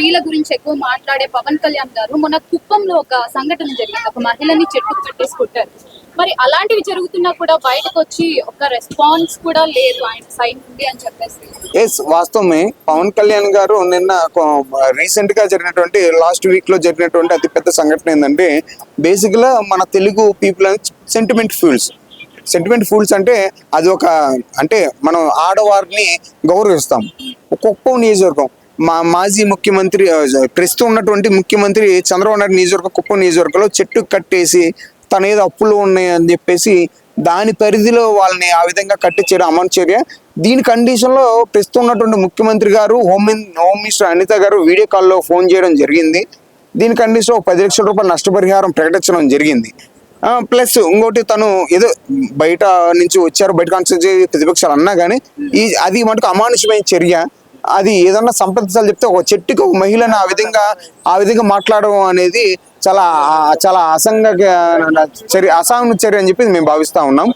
స్త్రీల గురించి ఎక్కువ మాట్లాడే పవన్ కళ్యాణ్ గారు మొన్న కుప్పంలో ఒక సంఘటన జరిగింది. ఒక మహిళని చెట్టుకు కట్టేసి కొట్టారు. మరి అలాంటివి జరుగుతున్నా కూడా బయటకు వచ్చి ఒక రెస్పాన్స్ కూడా లేదు ఆయన సైడ్ నుండి అని చెప్పేసి. ఎస్, వాస్తవమే. పవన్ కళ్యాణ్ గారు నిన్న రీసెంట్ గా జరిగినటువంటి లాస్ట్ వీక్ లో జరిగినటువంటి అతిపెద్ద సంఘటన ఏంటంటే, బేసిక్ గా మన తెలుగు పీపుల్ సెంటిమెంట్ ఫూల్స్ అంటే అది ఒక అంటే మనం ఆడవారిని గౌరవిస్తాం. కుప్పం నియోజకవర్గం మాజీ ముఖ్యమంత్రి ప్రస్తుతం ఉన్నటువంటి ముఖ్యమంత్రి చంద్రబాబు నాయుడు నియోజకవర్గం కుప్పం నియోజకవర్గంలో చెట్టు కట్టేసి తన ఏదో అప్పులు ఉన్నాయి అని చెప్పేసి దాని పరిధిలో వాళ్ళని ఆ విధంగా కట్టించడం అమలు చర్య. దీని కండిషన్ లో ప్రస్తుతం ఉన్నటువంటి ముఖ్యమంత్రి గారు హోమ్ మినిస్టర్ అనిత గారు వీడియో కాల్లో ఫోన్ చేయడం జరిగింది. దీని కండిషన్ 10 లక్షల రూపాయల నష్టపరిహారం ప్రకటించడం జరిగింది. ప్లస్ ఇంకోటి తను ఏదో బయట నుంచి వచ్చారు, బయట కాన్స్టిట్యూన్సీ ప్రతిపక్షాలు అన్నా కానీ అది మటుకు అమానుషమైన చర్య. అది ఏదన్నా సంప్రదించాలి చెప్తే ఒక చెట్టుకి ఒక మహిళను ఆ విధంగా మాట్లాడడం అనేది చాలా అసంగ చర్య అని చెప్పి మేము భావిస్తా ఉన్నాం.